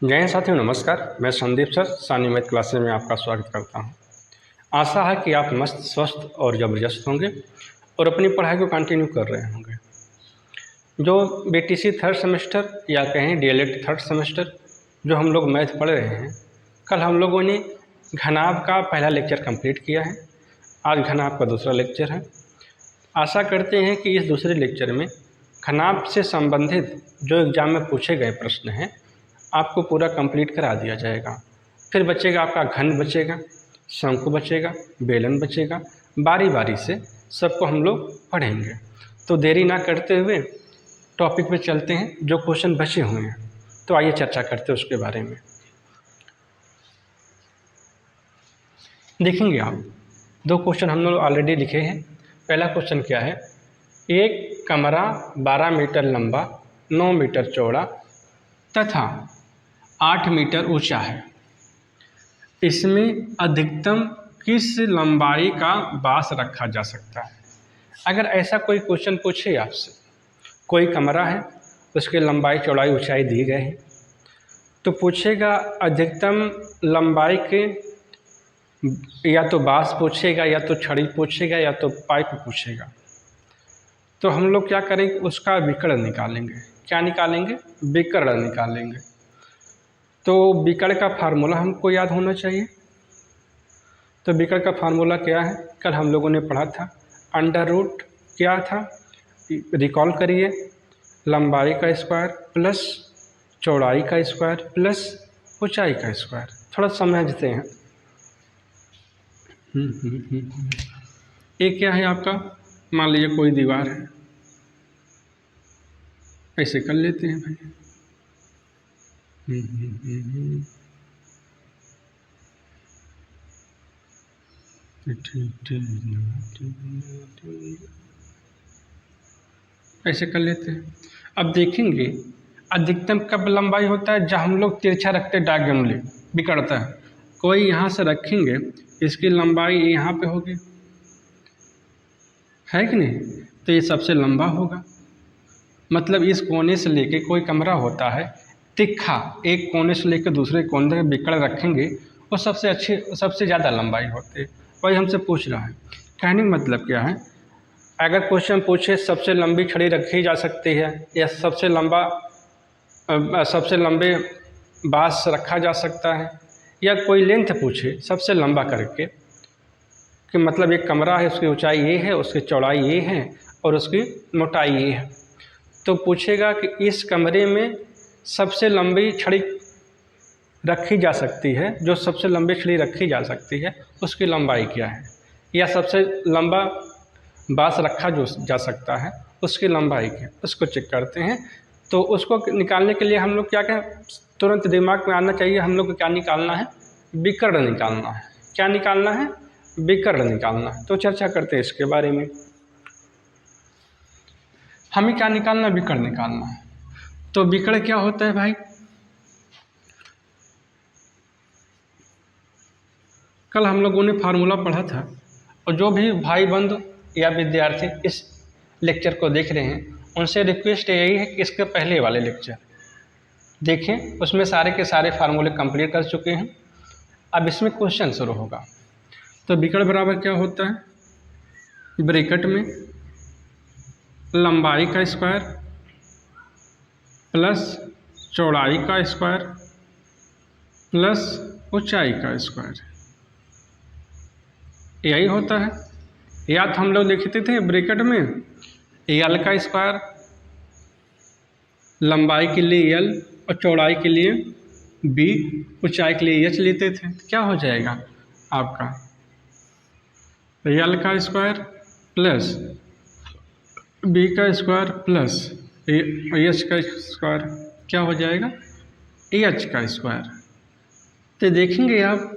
जय हिंद साथियों, नमस्कार। मैं संदीप सर सानी मैथ क्लासेस में आपका स्वागत करता हूं। आशा है कि आप मस्त, स्वस्थ और ज़बरदस्त होंगे और अपनी पढ़ाई को कंटिन्यू कर रहे होंगे। जो बीटीसी थर्ड सेमेस्टर या कहें डीएलएड थर्ड सेमेस्टर जो हम लोग मैथ पढ़ रहे हैं, कल हम लोगों ने घनाभ का पहला लेक्चर कंप्लीट किया है। आज घनाभ का दूसरा लेक्चर है। आशा करते हैं कि इस दूसरे लेक्चर में घनाभ से संबंधित जो एग्ज़ाम में पूछे गए प्रश्न हैं आपको पूरा कंप्लीट करा दिया जाएगा। फिर बचेगा आपका घन बचेगा, शंकु बचेगा, बेलन बचेगा। बारी बारी से सबको हम लोग पढ़ेंगे। तो देरी ना करते हुए टॉपिक पे चलते हैं। जो क्वेश्चन बचे हुए हैं तो आइए चर्चा करते हैं उसके बारे में। देखेंगे आप, दो क्वेश्चन हम लोग ऑलरेडी लिखे हैं। पहला क्वेश्चन क्या है? एक कमरा 12 मीटर लंबा, 9 मीटर चौड़ा तथा 8 मीटर ऊंचा है। इसमें अधिकतम किस लंबाई का बांस रखा जा सकता है? अगर ऐसा कोई क्वेश्चन पूछे आपसे, कोई कमरा है, उसकी लंबाई चौड़ाई ऊंचाई दी गई है, तो पूछेगा अधिकतम लंबाई के, या तो बांस पूछेगा, या तो छड़ी पूछेगा, या तो पाइप पूछेगा। तो हम लोग क्या करेंगे? उसका विकर्ण निकालेंगे। क्या निकालेंगे? विकर्ण निकालेंगे। तो विकर्ण का फार्मूला हमको याद होना चाहिए। तो विकर्ण का फार्मूला क्या है? कल हम लोगों ने पढ़ा था। अंडर रूट क्या था? रिकॉल करिए। लंबाई का स्क्वायर प्लस चौड़ाई का स्क्वायर प्लस ऊंचाई का स्क्वायर। थोड़ा समझते हैं। एक क्या है आपका? मान लीजिए कोई दीवार है, ऐसे कर लेते हैं भाई। ऐसे कर लेते हैं। अब देखेंगे अधिकतम कब लंबाई होता है? जब हम लोग तिरछा रखते हैं, डायगोनली बिगड़ता है। कोई यहाँ से रखेंगे, इसकी लंबाई यहाँ पे होगी, है कि नहीं? तो ये सबसे लंबा होगा। मतलब इस कोने से लेके कोई कमरा होता है तिरछा, एक कोने से लेकर दूसरे कोने तक बिकड़ रखेंगे, वो सबसे अच्छी, सबसे ज़्यादा लंबाई होती है। वही हमसे पूछ रहा है। कहने का मतलब क्या है? अगर क्वेश्चन पूछे सबसे लंबी छड़ी रखी जा सकती है, या सबसे लंबे बांस रखा जा सकता है, या कोई लेंथ पूछे सबसे लंबा करके, कि मतलब एक कमरा है, उसकी ऊंचाई ये है, उसकी चौड़ाई ये है और उसकी मोटाई ये है, तो पूछेगा कि इस कमरे में सबसे लंबी छड़ी रखी जा सकती है, जो सबसे लंबी छड़ी रखी जा सकती है उसकी लंबाई क्या है, या सबसे लंबा बांस रखा जो जा सकता है उसकी लंबाई क्या, उसको चेक करते हैं। तो उसको निकालने के लिए हम लोग क्या कहें, तुरंत दिमाग में आना चाहिए हम लोग को क्या निकालना है? विकर्ण निकालना है। क्या निकालना है? विकर्ण निकालना है। तो चर्चा करते हैं इसके बारे में। हमें क्या निकालना? विकर्ण निकालना है। तो विकर्ण क्या होता है भाई? कल हम लोगों ने फार्मूला पढ़ा था, और जो भी भाई बंधु या विद्यार्थी इस लेक्चर को देख रहे हैं उनसे रिक्वेस्ट यही है कि इसके पहले वाले लेक्चर देखें, उसमें सारे के सारे फार्मूले कंप्लीट कर चुके हैं। अब इसमें क्वेश्चन शुरू होगा। तो विकर्ण बराबर क्या होता है? ब्रैकेट में लंबाई का स्क्वायर प्लस चौड़ाई का स्क्वायर प्लस ऊंचाई का स्क्वायर, यही होता है। या तो हम लोग लिखते थे ब्रैकेट में एल का स्क्वायर, लंबाई के लिए एल और चौड़ाई के लिए बी, ऊंचाई के लिए एच लेते थे। क्या हो जाएगा आपका? एल का स्क्वायर प्लस बी का स्क्वायर प्लस एच का स्क्वायर, क्या हो जाएगा? एच का स्क्वायर। तो देखेंगे आप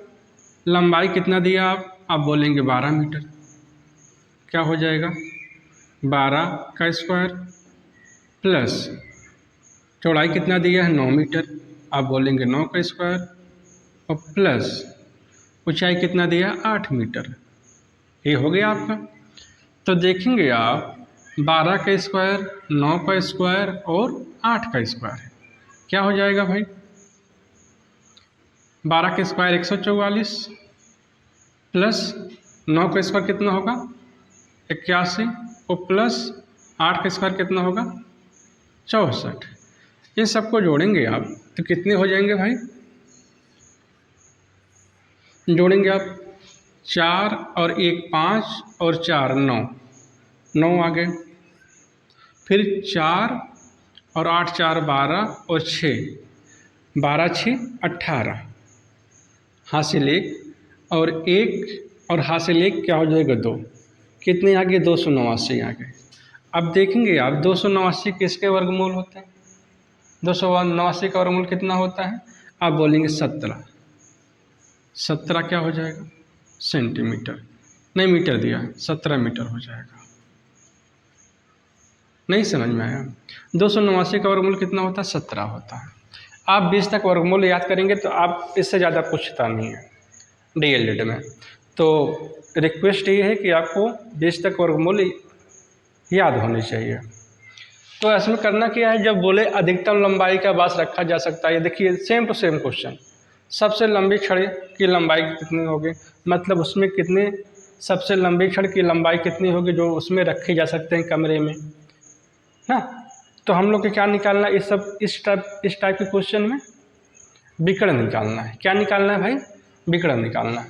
लंबाई कितना दिया, आप बोलेंगे 12 मीटर। क्या हो जाएगा? 12 का स्क्वायर प्लस चौड़ाई कितना दिया है? 9 मीटर। आप बोलेंगे 9 का स्क्वायर और प्लस ऊंचाई कितना दिया? 8 मीटर। ये हो गया आपका। तो देखेंगे आप 12 का स्क्वायर, 9 का स्क्वायर और 8 का स्क्वायर, क्या हो जाएगा भाई? 12 का स्क्वायर 144 प्लस 9 का स्क्वायर कितना होगा 81 और प्लस 8 का स्क्वायर कितना होगा 64। इन सबको जोड़ेंगे आप तो कितने हो जाएंगे भाई, जोड़ेंगे आप 4 और 1 5 और 4 9, 9 आ गए। फिर 4 और 8 4 12 और 6, 12 6 18, हासिल 1 और 1 और हासिल 1 क्या हो जाएगा 2, कितने आ गए 289 आ गए। अब देखेंगे आप 289 किसके वर्गमूल होते हैं, 289 का वर्गमूल कितना होता है, आप बोलेंगे 17, 17 क्या हो जाएगा सेंटीमीटर, नहीं मीटर दिया है, 17 मीटर हो जाएगा। नहीं समझ में आया, 289 का वर्गमूल कितना होता है 17 होता है। आप 20 तक वर्गमूल याद करेंगे तो आप इससे ज़्यादा पूछता नहीं है डीएलएड में। तो रिक्वेस्ट ये है कि आपको 20 तक वर्गमूल याद होनी चाहिए। तो इसमें करना क्या है, जब बोले अधिकतम लंबाई का बांस रखा जा सकता है, देखिए सेम टू सेम क्वेश्चन, सबसे लंबी छड़ की लंबाई कितनी होगी, मतलब उसमें कितने सबसे लंबी छड़ की लंबाई कितनी होगी जो उसमें रखे जा सकते हैं कमरे में ना। तो हम लोग को क्या निकालना है, इस टाइप के क्वेश्चन में विकर्ण निकालना है। क्या निकालना है भाई, विकर्ण निकालना है।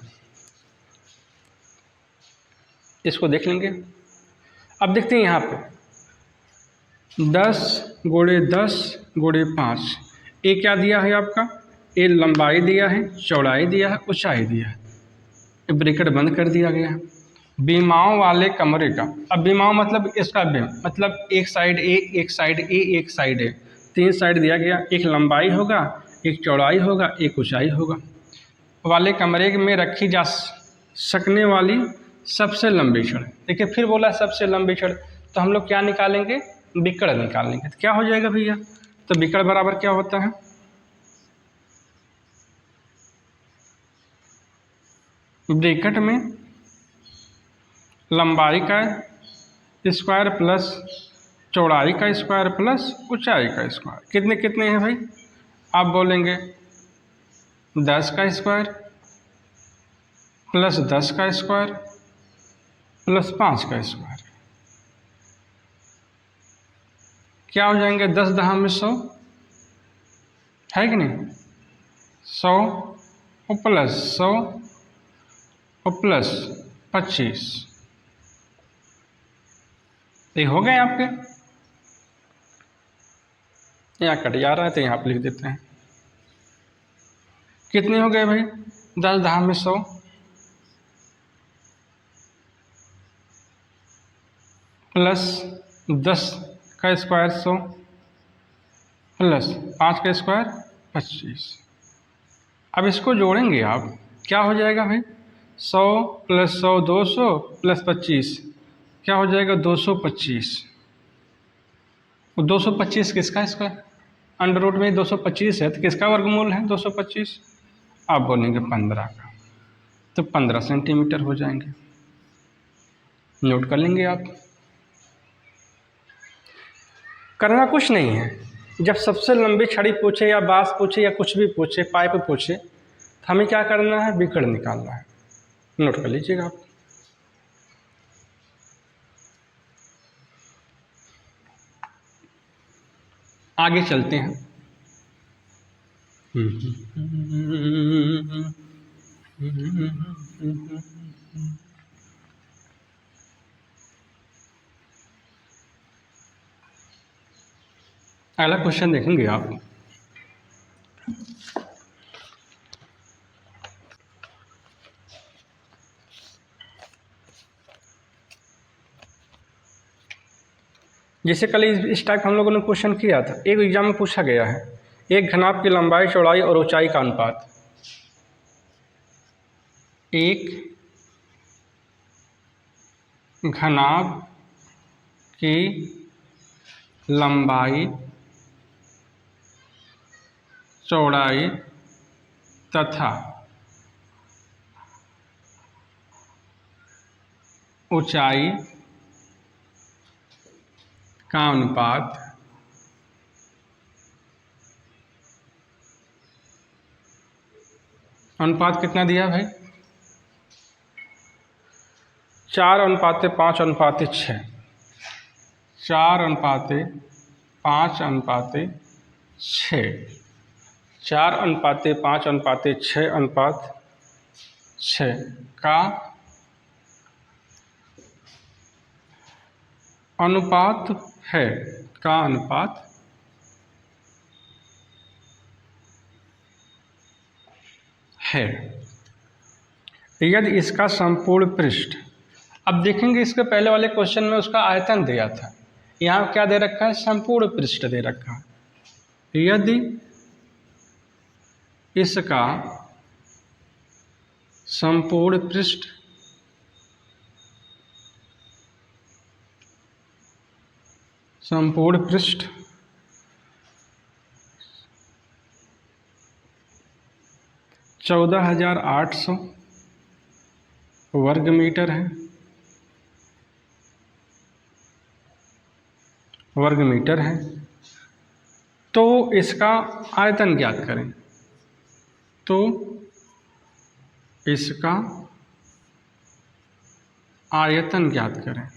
इसको देख लेंगे। अब देखते हैं यहाँ पे 10 गुणे 10 गुणे 5, ये क्या दिया है आपका, ये लंबाई दिया है, चौड़ाई दिया है, ऊंचाई दिया है, ये ब्रैकेट बंद कर दिया गया है। बीमाओं वाले कमरे का, अब बीमाओं मतलब इसका बीम मतलब एक साइड ए एक साइड ए एक साइड ए, 3 साइड दिया गया, एक लंबाई होगा, एक चौड़ाई होगा, एक ऊंचाई होगा, वाले कमरे में रखी जा सकने वाली सबसे लंबी छड़। देखिए फिर बोला सबसे लंबी छड़, तो हम लोग क्या निकालेंगे, विकर्ण निकालेंगे। तो क्या हो जाएगा भैया, तो विकर्ण बराबर क्या होता है, ब्रैकेट में लंबाई का स्क्वायर प्लस चौड़ाई का स्क्वायर प्लस ऊंचाई का स्क्वायर, कितने कितने हैं भाई, आप बोलेंगे 10 का स्क्वायर प्लस 10 का स्क्वायर प्लस 5 का स्क्वायर, क्या हो जाएंगे 10 दहा में 100 है कि नहीं, 100 और प्लस 100 और प्लस 25, ये हो गए आपके। यहाँ कट जा रहा है तो यहाँ आप लिख देते हैं, कितने हो गए भाई 10 दहा में 100 प्लस 10 का स्क्वायर 100 प्लस 5 का स्क्वायर 25। अब इसको जोड़ेंगे आप, क्या हो जाएगा भाई 100 प्लस 100 200 प्लस 25, क्या हो जाएगा 225। 225 किसका स्क्वायर, अंडर रूट में 225 है तो किसका वर्गमूल है 225, आप बोलेंगे 15 का, तो 15 सेंटीमीटर हो जाएंगे। नोट कर लेंगे आप, करना कुछ नहीं है। जब सबसे लंबी छड़ी पूछे या बांस पूछे या कुछ भी पूछे, पाइप पूछे, तो हमें क्या करना है, विकर्ण निकालना है। नोट कर लीजिएगा आप। आगे चलते हैं। अगला क्वेश्चन देखेंगे आप, जैसे कल इस टाइप हम लोगों ने क्वेश्चन किया था, एक एग्जाम में पूछा गया है, एक घनाभ की लंबाई चौड़ाई और ऊंचाई का अनुपात, एक घनाभ की लंबाई चौड़ाई तथा ऊंचाई का अनुपात अनुपात कितना दिया भाई? 4:5:6। 4:5:6। 4:5:6 का अनुपात है, का अनुपात है यदि इसका संपूर्ण पृष्ठ। अब देखेंगे इसके पहले वाले क्वेश्चन में उसका आयतन दिया था, यहाँ क्या दे रखा है? संपूर्ण पृष्ठ दे रखा है। यदि इसका संपूर्ण पृष्ठ संपूर्ण पृष्ठ 14,800 वर्ग मीटर है, तो इसका आयतन ज्ञात करें। तो इसका आयतन ज्ञात करें।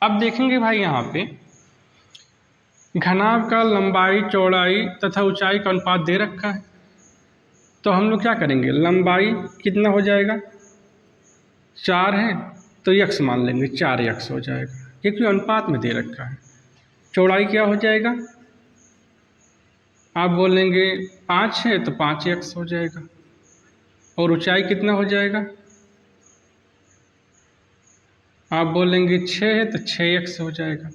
अब देखेंगे भाई यहाँ पे घनाभ का लंबाई, चौड़ाई तथा ऊंचाई का अनुपात दे रखा है। तो हम लोग क्या करेंगे? लंबाई कितना हो जाएगा? 4 है तो x मान लेंगे, 4x हो जाएगा क्योंकि अनुपात में दे रखा है। चौड़ाई क्या हो जाएगा? आप बोलेंगे 5 है तो 5x हो जाएगा। और ऊंचाई कितना हो जाएगा? आप बोलेंगे 6 है तो 6x हो जाएगा।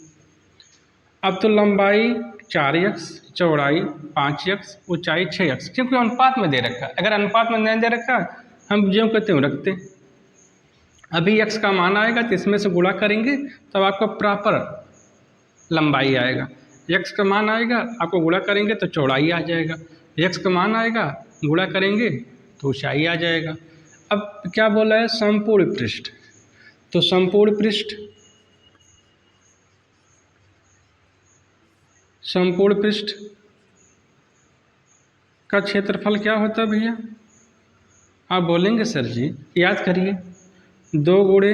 अब तो लंबाई 4x, चौड़ाई 5x, ऊंचाई 6x, क्योंकि अनुपात में दे रखा है। अगर अनुपात में नहीं दे रखा हम ज्यों कहते हो रखते। अभी x का मान आएगा तो इसमें से गुणा करेंगे तब आपका प्रॉपर लंबाई आएगा। x का मान आएगा, आपको गुणा करेंगे तो चौड़ाई आ जाएगा। x का मान आएगा, गुणा करेंगे तो ऊंचाई आ जाएगा। अब क्या बोला है? संपूर्ण पृष्ठ। तो संपूर्ण पृष्ठ का क्षेत्रफल क्या होता है भैया? आप बोलेंगे सर जी याद करिए, 2 गुणे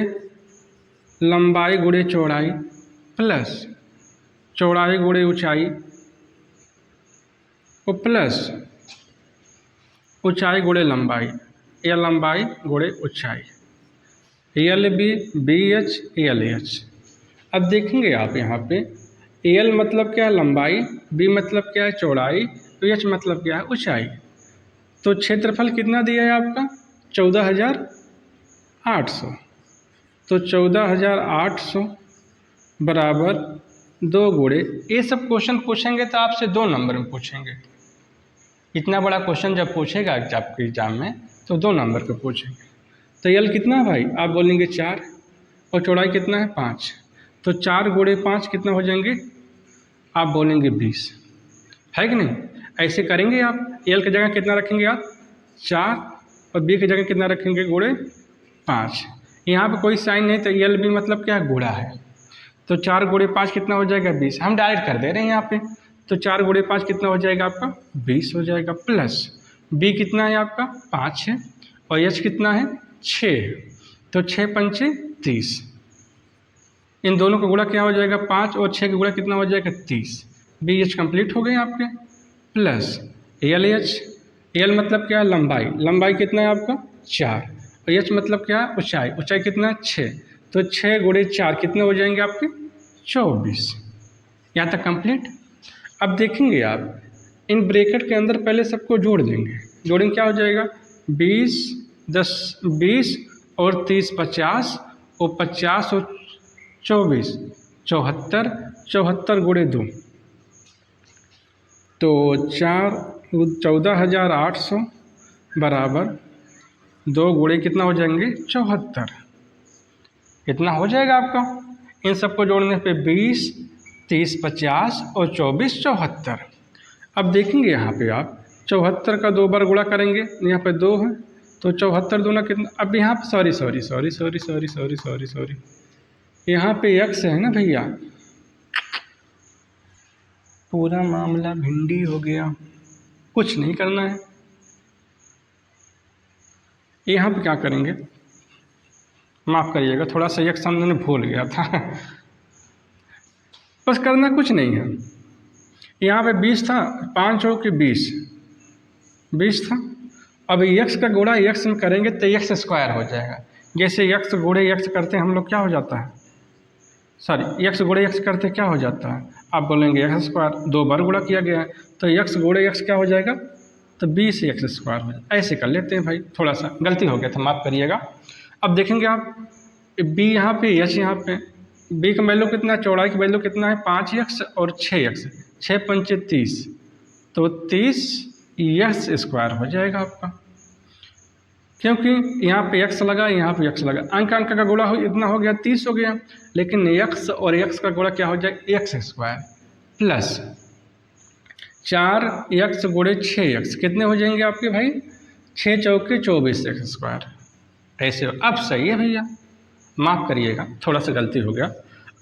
लंबाई गुणे चौड़ाई प्लस चौड़ाई गुणे ऊंचाई और प्लस ऊंचाई गुणे लंबाई या लंबाई गुणे ऊंचाई, LB BH LH। अब देखेंगे आप यहाँ पे L मतलब क्या है? लंबाई, B मतलब क्या है? चौड़ाई, तो H मतलब क्या है? ऊंचाई। तो क्षेत्रफल कितना दिया है आपका? 14,800। तो 14,800 बराबर 2 गुणे, ये सब क्वेश्चन पूछेंगे तो आपसे 2 नंबर में पूछेंगे। इतना बड़ा क्वेश्चन जब पूछेगा आपके एग्जाम में तो 2 नंबर पे पूछेंगे। तो L कितना है भाई? आप बोलेंगे 4 और चौड़ाई कितना है? 5। तो 4 गुणे 5 कितना हो जाएंगे? आप बोलेंगे 20, है कि नहीं? ऐसे करेंगे आप। L की जगह कितना रखेंगे आप? 4 और B की जगह कितना रखेंगे? गुणे 5। यहाँ पे कोई साइन नहीं तो LB मतलब क्या है? गुणा है। तो 4 गुणे 5 कितना हो जाएगा? 20। हम डायरेक्ट कर दे रहे हैं यहाँ पे। तो 4 गुणे 5 कितना हो जाएगा आपका? 20 हो जाएगा। प्लस B कितना है आपका? 5 है और H कितना है? 6 है। तो 6 पंचे 30, इन दोनों का गुणा क्या हो जाएगा? 5 और 6 का गुणा कितना हो जाएगा? 30। BH कंप्लीट हो गए आपके। प्लस LH, L मतलब क्या है? लंबाई, लंबाई कितना है आपका? 4 और H मतलब क्या है? ऊंचाई, ऊंचाई कितना है? 6। तो 6 गुणे 4 कितने हो जाएंगे आपके? 24। यहाँ तक कंप्लीट। अब देखेंगे आप इन ब्रैकेट के अंदर पहले सबको जोड़ देंगे। जोड़ेंगे क्या हो जाएगा? 20 10 20 और 30 50 और 50 और 24 74, 74 गुणे 2 तो 14,800 बराबर 2 गुणे कितना हो जाएंगे? 74। इतना हो जाएगा आपका। इन सबको जोड़ने पे 20 30 50 और 24 74। अब देखेंगे यहाँ पे आप 74 का 2 बार गुणा करेंगे, यहाँ पे 2 है तो 74 दूना कितना? अब यहाँ पे सॉरी यहाँ पे x है ना भैया, पूरा मामला भिंडी हो गया। कुछ नहीं करना है, यहाँ पे क्या करेंगे, माफ़ करिएगा थोड़ा सा एक सामने भूल गया था बस करना कुछ नहीं है। यहाँ पे 20 था, 5 हो के 20 था। अब x का गुणा x में करेंगे तो x स्क्वायर हो जाएगा। जैसे x गुणे x करते हैं हम लोग, क्या हो जाता है, सॉरी x गुणे x करते क्या हो जाता है, आप बोलेंगे x स्क्वायर, 2 बार गुणा किया गया है तो x गुणे x क्या हो जाएगा, तो 20x स्क्वायर हो जाएगा। ऐसे कर लेते हैं भाई, थोड़ा सा गलती हो गया था, माफ़ करिएगा। अब देखेंगे आप b यहाँ पे h यहाँ पे, b का वैल्यू कितना है, चौड़ाई की वैल्यू कितना है 5x और 6x, 6 पंचे 30, तो 30x स्क्वायर हो जाएगा आपका, क्योंकि यहाँ पे x लगा, यहाँ पे x लगा, अंक अंक का गुणा हो इतना हो गया 30 हो गया, लेकिन x और x का गुणा क्या हो जाएगा, x स्क्वायर प्लस 4x गुणे 6x कितने हो जाएंगे आपके भाई, 6 चौके 24x स्क्वायर। ऐसे अब सही है भैया, माफ़ करिएगा थोड़ा सा गलती हो गया।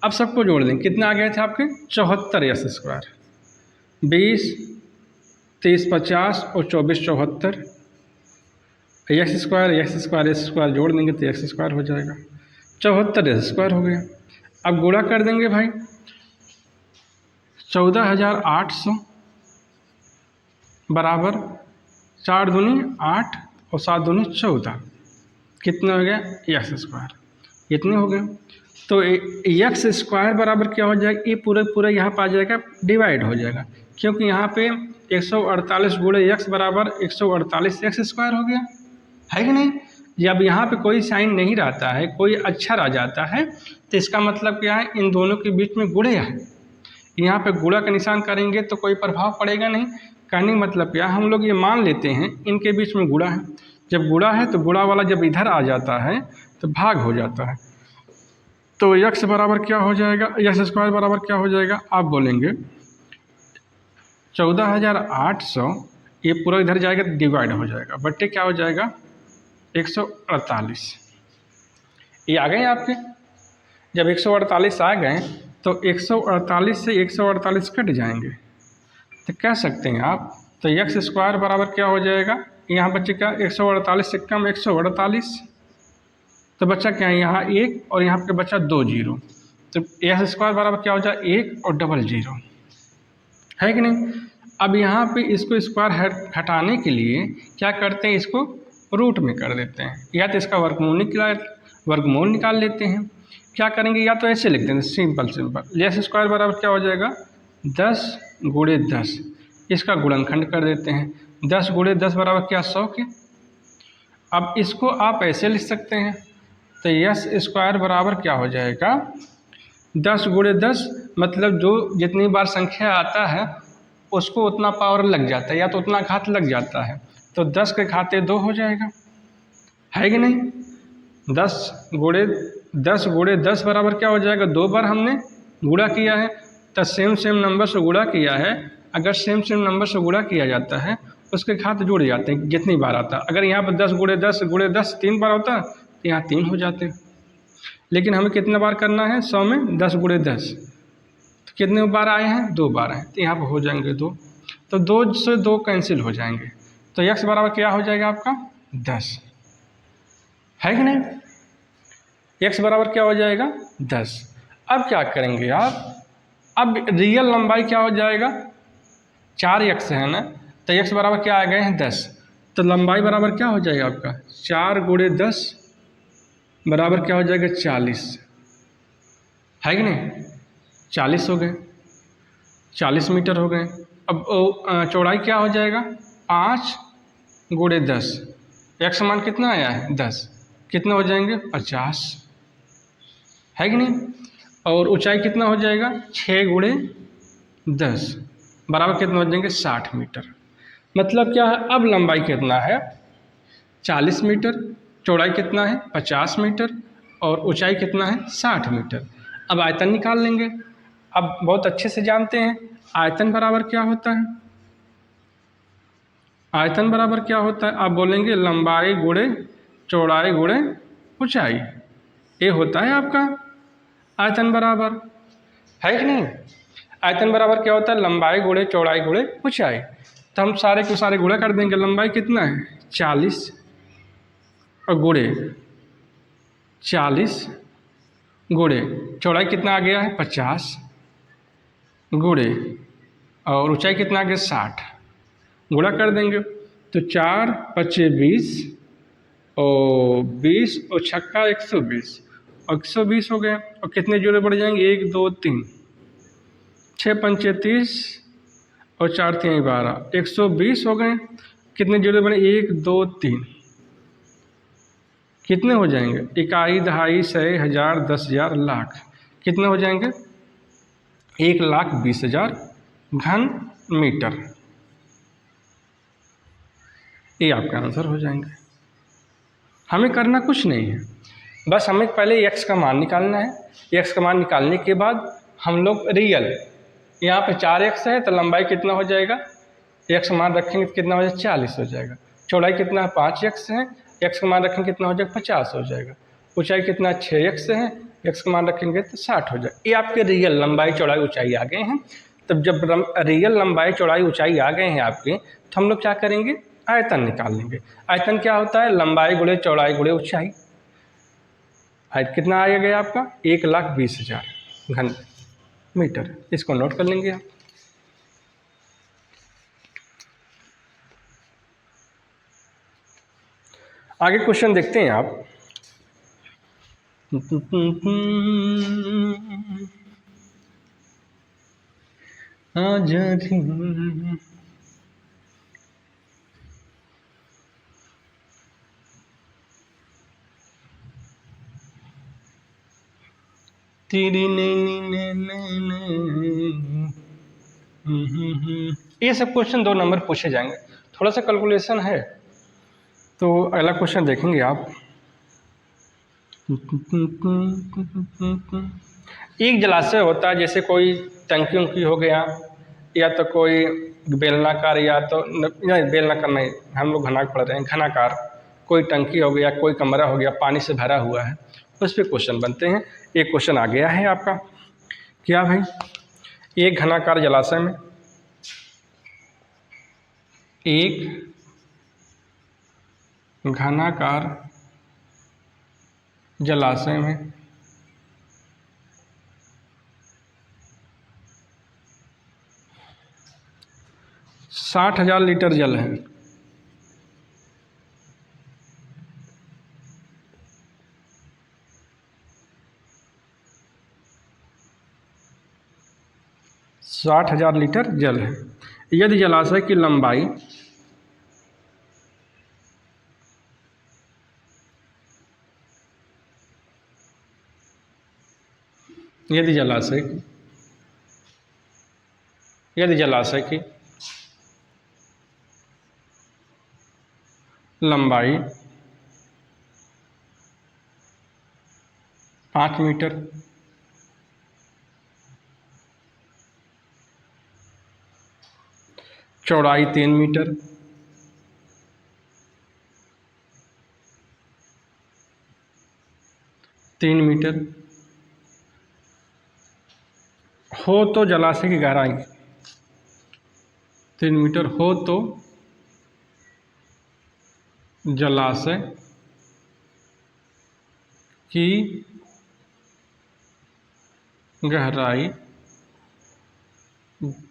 अब सबको जोड़ देंगे, कितना आ गए थे आपके 74x स्क्वायर, 20 30 50 और 24 74, एक्स स्क्वायर जोड़ देंगे तो एक्स स्क्वायर हो जाएगा, 74 स्क्वायर हो गया। अब गुणा कर देंगे भाई, 14,800 बराबर 4 दूनी 8 और 7 दूनी 14, कितना हो गया एक्स स्क्वायर, इतने हो गए। तो एक्स स्क्वायर बराबर क्या हो जाएगा, ये पूरा यहाँ पर आ जाएगा, डिवाइड हो जाएगा, क्योंकि यहाँ पे 148 गुणे एक्स बराबर 148 एक्स स्क्वायर हो गया, है कि नहीं। जब यहाँ पे कोई साइन नहीं रहता है, कोई अक्षर आ जाता है, तो इसका मतलब क्या है, इन दोनों के बीच में गुणे है। यहाँ पे गुणा का निशान करेंगे तो कोई प्रभाव पड़ेगा नहीं। कहने का मतलब क्या, हम लोग ये मान लेते हैं इनके बीच में गुणा है, जब गुणा है तो गुणा वाला जब इधर आ जाता है तो भाग हो जाता है। तो एक्स बराबर क्या हो जाएगा, एक्स स्क्वायर बराबर क्या हो जाएगा, आप बोलेंगे 14,800, ये पूरा इधर जाएगा तो डिवाइड हो जाएगा, बट्टे क्या हो जाएगा 148। ये आ गए आपके, जब 148 आ गए तो 148 से 148 कट जाएंगे, तो कह सकते हैं आप, तो एक्स स्क्वायर बराबर क्या हो जाएगा, यहाँ बच्चे क्या 148 से कम 148, तो बच्चा क्या है यहाँ 1 और यहाँ पे बच्चा 2 जीरो, तो एक्स स्क्वायर बराबर क्या हो जाए 1 और डबल जीरो, है कि नहीं। अब यहाँ पे इसको स्क्वायर हटाने के लिए क्या करते हैं, इसको रूट में कर देते हैं, या तो इसका वर्गमूल निकाल लेते हैं। क्या करेंगे, या तो ऐसे लिख देंगे सिंपल, एक्स स्क्वायर बराबर क्या हो जाएगा 10 गुणे 10, इसका गुणनखंड कर देते हैं, 10 गुणे 10 बराबर क्या 100 के। अब इसको आप ऐसे लिख सकते हैं, तो एक्स स्क्वायर बराबर क्या हो जाएगा 10 गुणे 10, मतलब जो जितनी बार संख्या आता है उसको उतना पावर लग जाता है, या तो उतना घात लग जाता है, तो 10 के घाते 2 हो जाएगा, है कि नहीं। 10 गुणे 10 बराबर क्या हो जाएगा, 2 बार हमने गुणा किया है, तो सेम नंबर से गुणा किया है, अगर सेम नंबर से गुणा किया जाता है उसके घात जुड़ जाते हैं जितनी बार आता है। अगर यहाँ पर 10 गुणे 10 3 बार होता तो यहाँ 3 हो जाते, लेकिन हमें कितना बार करना है 100 में 10 गुणे 10, तो कितने बार आए हैं 2 बार आए, तो यहाँ पर हो जाएंगे 2, तो 2 से 2 कैंसिल हो जाएंगे, तो x बराबर क्या हो जाएगा आपका 10, है कि नहीं। x बराबर क्या हो जाएगा 10। अब क्या करेंगे आप, अब रियल लंबाई क्या हो जाएगा 4x है ना, तो x बराबर क्या आ गए हैं 10, तो लंबाई बराबर क्या हो जाएगा आपका 4 गुणे 10 बराबर क्या हो जाएगा 40, है कि नहीं, 40 हो गए, 40 मीटर हो गए। अब चौड़ाई क्या हो जाएगा 5 गुणे 10, x मान कितना आया है 10, कितना हो जाएंगे 50, है कि नहीं। और ऊंचाई कितना हो जाएगा 6 गुणे 10 बराबर कितना हो जाएंगे 60 मीटर। मतलब क्या है, अब लंबाई कितना है 40 मीटर, चौड़ाई कितना है 50 मीटर और ऊंचाई कितना है 60 मीटर। अब आयतन निकाल लेंगे। अब बहुत अच्छे से जानते हैं आयतन बराबर क्या होता है, आयतन बराबर क्या होता है, आप बोलेंगे लंबाई गुणे चौड़ाई गुणे ऊंचाई, ये होता है आपका आयतन बराबर, है कि नहीं। आयतन बराबर क्या होता है, लंबाई गुणे चौड़ाई गुणे ऊंचाई। तो हम सारे के सारे गुणा कर देंगे। लंबाई कितना है 40 और गुणे 40 गुणे चौड़ाई कितना आ गया है 50 गुणे और ऊंचाई कितना आ गया 60, गुणा कर देंगे तो 4 पच्चे 20 और 20 और छक्का 120 और 120 हो गया। और कितने जोड़े बढ़ जाएंगे 1 2 3, 6 पंचे 30 और 4 3 12, 120 हो गए। कितने जोड़े बने 1 2 3, कितने हो जाएंगे इकाई दहाई सौ हजार 10,000 लाख, कितने हो जाएंगे 1,20,000 घन मीटर। ये आपका आंसर हो जाएंगे। हमें करना कुछ नहीं है, बस हमें पहले x का मान निकालना है। x का मान निकालने के बाद हम लोग रियल, यहाँ पे 4x है तो लंबाई कितना हो जाएगा, x का मान रखेंगे तो कितना हो जाएगा 40 हो जाएगा। चौड़ाई कितना है 5x है, x का मान रखेंगे कितना हो जाएगा 50 हो जाएगा। ऊंचाई कितना 6x है, x का मान रखेंगे तो 60 हो जाएगा। ये आपके रियल लंबाई चौड़ाई ऊंचाई आ गए हैं। तब जब रियल लंबाई चौड़ाई ऊंचाई आ गए हैं आपके, तो हम लोग क्या करेंगे आयतन निकाल लेंगे। आयतन क्या होता है लंबाई गुणे चौड़ाई गुणे ऊंचाई। आयत कितना आ गया आपका 1,20,000 घन मीटर। इसको नोट कर लेंगे आप। आगे क्वेश्चन देखते हैं आप। ये सब क्वेश्चन 2 नंबर पूछे जाएंगे, थोड़ा सा कैलकुलेशन है। तो अगला क्वेश्चन देखेंगे आप। एक जलाशय होता है, जैसे कोई टंकी उंकी हो गया या तो कोई बेलनाकार, या तो नहीं बेलनाकार नहीं, हम लोग घना पढ़ रहे हैं, घनाकार कोई टंकी हो गया, कोई कमरा हो गया, पानी से भरा हुआ है, उस पर क्वेश्चन बनते हैं। एक क्वेश्चन आ गया है आपका, क्या भाई, एक घनाकार जलाशय में एक घनाकार जलाशय में 60,000 लीटर जल है। साठ हजार लीटर जल है। यदि जलाशय की लंबाई यदि जलाशय की लंबाई 5 मीटर, चौड़ाई 3 मीटर, हो तो जलाशय की गहराई 3 मीटर हो तो जलाशय की गहराई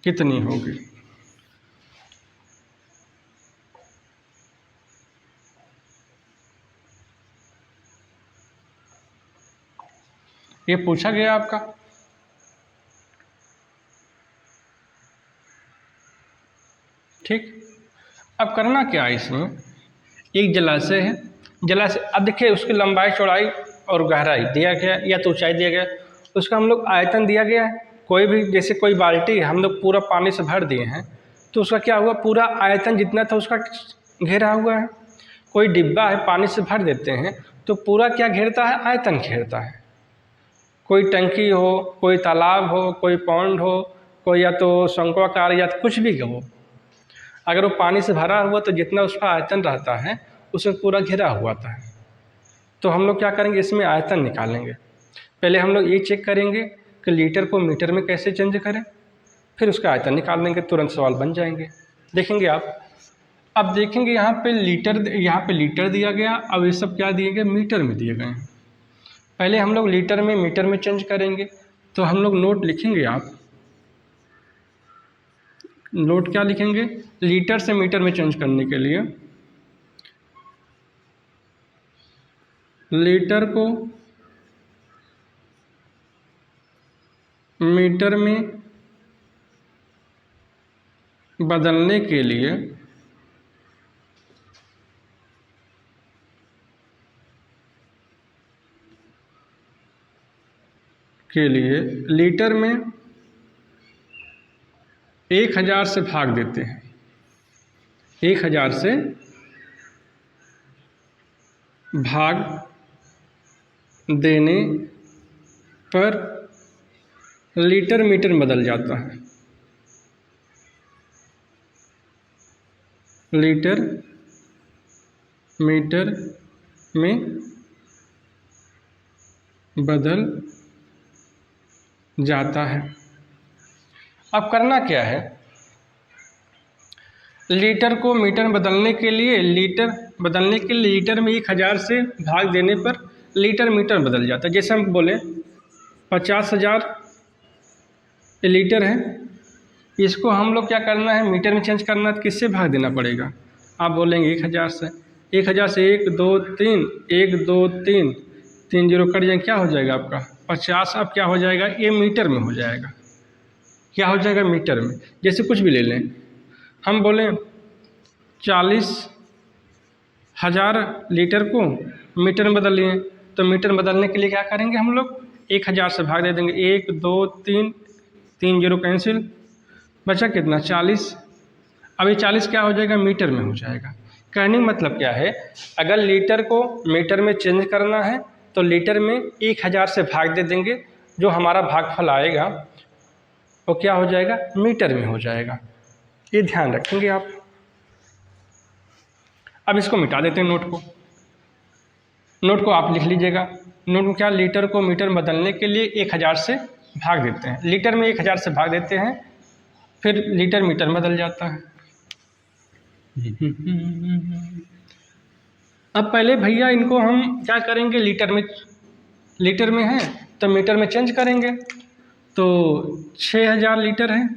कितनी होगी। ये पूछा गया आपका। ठीक, अब करना क्या है इसमें, एक जलाशय है, जलाशय अब देखिए उसकी लंबाई चौड़ाई और गहराई दिया गया या तो ऊंचाई दिया गया, उसका हम लोग आयतन दिया गया है। कोई भी जैसे कोई बाल्टी हम लोग पूरा पानी से भर दिए हैं तो उसका क्या हुआ, पूरा आयतन जितना था उसका घेरा हुआ है। कोई डिब्बा है पानी से भर देते हैं तो पूरा क्या घेरता है, आयतन घेरता है। कोई टंकी हो, कोई तालाब हो, कोई पौंड हो, कोई या तो शंक्वाकार या तो कुछ भी हो, अगर वो पानी से भरा हुआ तो जितना उसका आयतन रहता है उसमें पूरा घिरा हुआ था। तो हम लोग क्या करेंगे, इसमें आयतन निकालेंगे। पहले हम लोग ये चेक करेंगे कि लीटर को मीटर में कैसे चेंज करें। फिर उसका आयतन निकाल देंगे, तुरंत सवाल बन जाएंगे। देखेंगे आप, अब देखेंगे यहाँ पे लीटर दिया गया, अब ये सब क्या दिए गए, मीटर में दिए गए हैं। पहले हम लोग लीटर में मीटर में चेंज करेंगे, तो हम लोग नोट लिखेंगे। आप नोट क्या लिखेंगे, लीटर से मीटर में चेंज करने के लिए लीटर को मीटर में बदलने के लिए लीटर में 1000 से भाग देते हैं। 1000 से भाग देने पर लीटर मीटर में बदल जाता है। लीटर मीटर में बदल जाता है। अब करना क्या है, लीटर को मीटर में बदलने के लिए लीटर में 1000 से भाग देने पर लीटर मीटर में बदल जाता है। जैसे हम बोले 50,000 लीटर है, इसको हम लोग क्या करना है, मीटर में चेंज करना है, तो किससे भाग देना पड़ेगा। आप बोलेंगे 1000 से 1 2 3 1 2 3 3 जीरो कट जाएंगे, क्या हो जाएगा आपका 50। अब क्या हो जाएगा, ये मीटर में हो जाएगा। क्या हो जाएगा, मीटर में। जैसे कुछ भी ले लें, हम बोलें 40,000 लीटर को मीटर में बदल लिए, तो मीटर में बदलने के लिए क्या करेंगे, हम लोग 1000 से भाग दे देंगे। 1 2 3 3 जीरो कैंसिल, बचा कितना 40। अब ये 40 क्या हो जाएगा, मीटर में हो जाएगा। कहने का मतलब क्या है, अगर लीटर को मीटर में चेंज करना है तो लीटर में 1000 से भाग दे देंगे, जो हमारा भागफल आएगा वो क्या हो जाएगा, मीटर में हो जाएगा। ये ध्यान रखेंगे आप। अब इसको मिटा देते हैं, नोट को आप लिख लीजिएगा। नोट में क्या, लीटर को मीटर में बदलने के लिए 1000 से भाग देते हैं, लीटर में 1000 से भाग देते हैं, फिर लीटर मीटर में बदल जाता है। अब पहले भैया इनको हम क्या करेंगे, लीटर में है तो मीटर में चेंज करेंगे। तो 6000 लीटर है,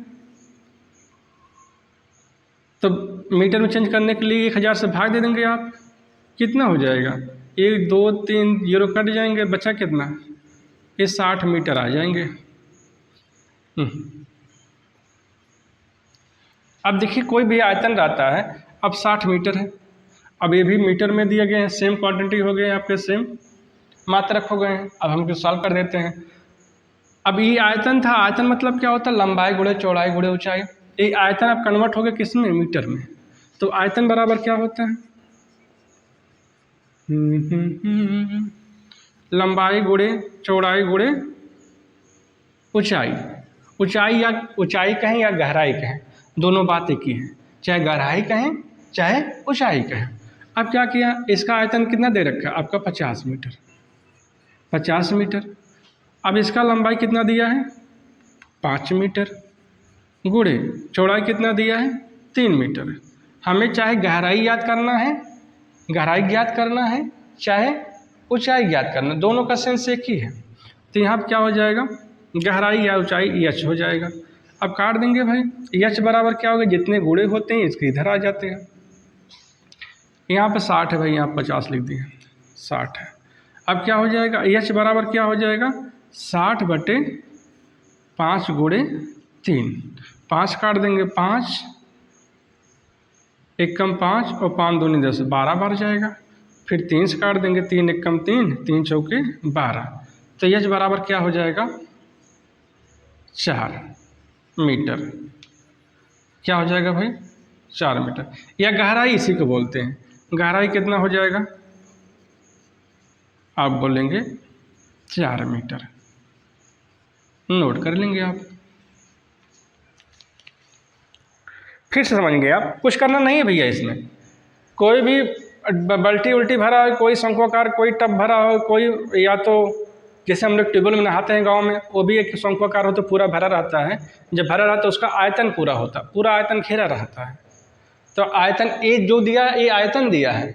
तो मीटर में चेंज करने के लिए 1000 से भाग दे देंगे आप, कितना हो जाएगा 1 2 3 जीरो कट जाएंगे, बचा कितना, ये 60 मीटर आ जाएंगे। अब देखिए कोई भी आयतन रहता है, अब 60 मीटर है, अब ये भी मीटर में दिए गए हैं, सेम क्वांटिटी हो गए आपके, सेम मात्रक हो गए हैं। अब हम इसको सॉल्व कर देते हैं। अब ये आयतन था, आयतन मतलब क्या होता है, लंबाई गुणे चौड़ाई गुणे ऊंचाई। ये आयतन अब कन्वर्ट हो गया किस में, मीटर में। तो आयतन बराबर क्या होता है, लंबाई गुणे चौड़ाई गुणे ऊंचाई। ऊंचाई कहें या गहराई कहें, दोनों बात एक ही है, चाहे गहराई कहें चाहे ऊंचाई कहें। अब क्या किया, इसका आयतन कितना दे रखा है आपका 50 मीटर। 50 मीटर। अब इसका लंबाई कितना दिया है 5 मीटर, गुणे चौड़ाई कितना दिया है 3 मीटर। हमें चाहे गहराई ज्ञात करना है चाहे ऊंचाई ज्ञात करना, दोनों का सेंस एक ही है। तो यहाँ पर क्या हो जाएगा, गहराई या ऊंचाई एच हो जाएगा। अब काट देंगे भाई, एच बराबर क्या होगा, जितने गुणे होते हैं इसके इधर आ जाते हैं। यहाँ पे 60 है भाई, यहाँ 50 लिख दिए, 60 है। अब क्या हो जाएगा, एच बराबर क्या हो जाएगा 60/5 गुणे 3। 5 काट देंगे, 5 एकम 5 और 5 दूनी 10, 12 बार जाएगा। फिर 3 से काट देंगे, 3 एकम 3, 3 चौके 12। तो एच बराबर क्या हो जाएगा 4 मीटर। क्या हो जाएगा भाई 4 मीटर, या गहराई इसी को बोलते हैं। गहराई कितना हो जाएगा, आप बोलेंगे 4 मीटर। नोट कर लेंगे आप। फिर से समझ गए आप, कुछ करना नहीं है भैया इसमें। कोई भी बल्टी उल्टी भरा हो, कोई शंक्वाकार, कोई टब भरा हो, कोई या तो जैसे हम लोग ट्यूबवेल में नहाते हैं गांव में, वो भी एक शंक्वाकार होता है, पूरा भरा रहता है। जब भरा रहता है उसका आयतन पूरा होता है, पूरा आयतन घेरा रहता है। तो आयतन ए जो दिया है, ये आयतन दिया है।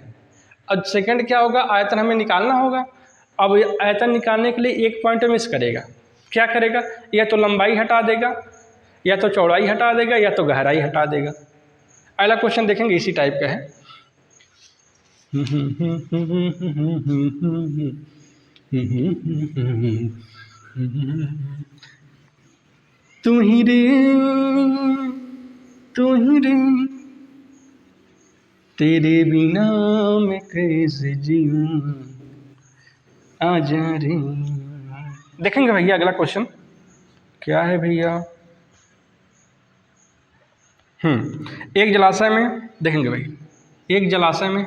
अब सेकंड क्या होगा, आयतन हमें निकालना होगा। अब आयतन निकालने के लिए एक पॉइंट मिस करेगा। क्या करेगा, या तो लंबाई हटा देगा, या तो चौड़ाई हटा देगा, या तो गहराई हटा देगा। अगला क्वेश्चन देखेंगे इसी टाइप का है। तू ही रे तेरे बिना मैं कैसे जीऊं, आजा रे। देखेंगे भैया अगला क्वेश्चन क्या है भैया। एक जलाशय में, देखेंगे भाई, एक जलाशय में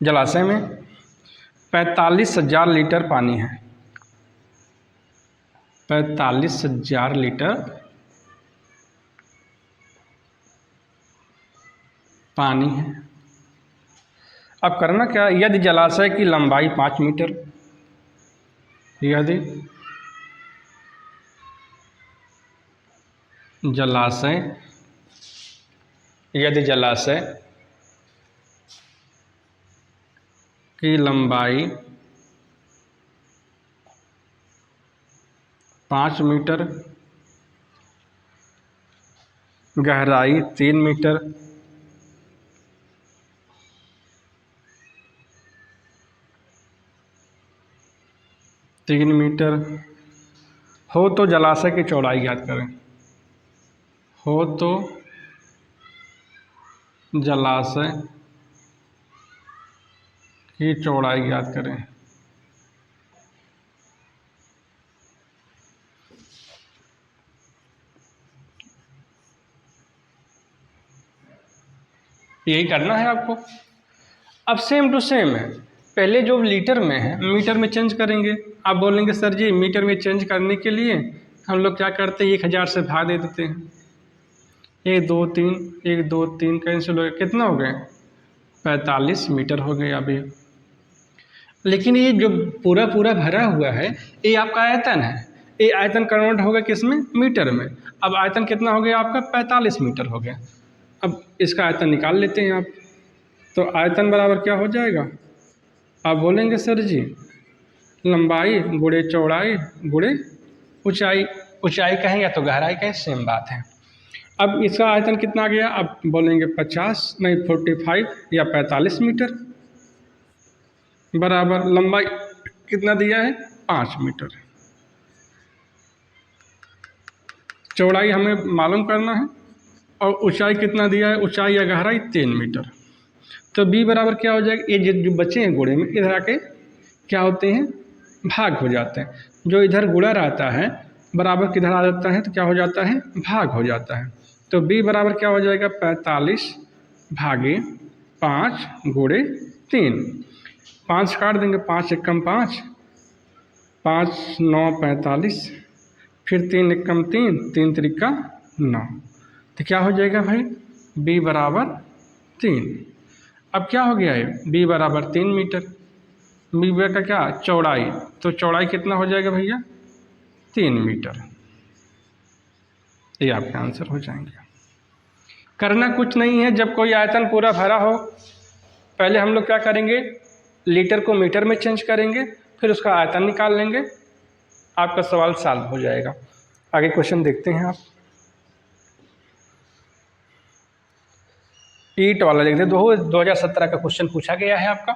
जलाशय में 45,000 लीटर पानी है। 45,000 लीटर पानी है। अब करना क्या, यदि जलाशय की लंबाई 5 मीटर, यदि जलाशय की लंबाई 5 मीटर, गहराई 3 मीटर, हो तो जलाशय की चौड़ाई ज्ञात करें। हो तो जलाशय की चौड़ाई ज्ञात करें। यही करना है आपको। अब सेम टू सेम है, पहले जो लीटर में है मीटर में चेंज करेंगे। आप बोलेंगे सर जी मीटर में चेंज करने के लिए हम लोग क्या करते हैं, 1000 से भाग दे देते हैं। 1 2 3 1 2 3 कैंसिल हो गया, कितना हो गए, 45 मीटर हो गए अभी। लेकिन ये जो पूरा पूरा भरा हुआ है ये आपका आयतन है, ये आयतन कन्वर्ट होगा किस में, मीटर में। अब आयतन कितना हो गया आपका, 45 मीटर हो गया। अब इसका आयतन निकाल लेते हैं आप। तो आयतन बराबर क्या हो जाएगा, आप बोलेंगे सर जी लंबाई गुणे चौड़ाई गुणे ऊंचाई। ऊंचाई कहें या तो गहराई कहें, सेम बात है। अब इसका आयतन कितना आ गया, आप बोलेंगे 45 या 45 मीटर, बराबर लंबाई कितना दिया है, 5 मीटर। चौड़ाई हमें मालूम करना है, और ऊंचाई कितना दिया है, ऊंचाई या गहराई 3 मीटर। तो b बराबर क्या हो जाएगा, ये जो बचे हैं गुणे में, इधर आके क्या होते हैं, भाग हो जाते हैं। जो इधर गुणा रहता है बराबर किधर आ जाता है, तो क्या हो जाता है, भाग हो जाता है। तो b बराबर क्या हो जाएगा, 45 भागे 5 गुणे 3। 5 काट देंगे, 5 एकम 5, 5 9 45, फिर 3 एकम 3, 3 त्रिका 9। तो क्या हो जाएगा भाई, b बराबर 3। अब क्या हो गया है, b बराबर 3 मीटर। b का क्या, चौड़ाई, तो चौड़ाई कितना हो जाएगा भैया, 3 मीटर। ये आपका आंसर हो जाएंगे। करना कुछ नहीं है, जब कोई आयतन पूरा भरा हो पहले हम लोग क्या करेंगे, लीटर को मीटर में चेंज करेंगे, फिर उसका आयतन निकाल लेंगे, आपका सवाल सॉल्व हो जाएगा। आगे क्वेश्चन देखते हैं आप। ईट वाला देखते हैं, 2017 का क्वेश्चन पूछा गया है आपका।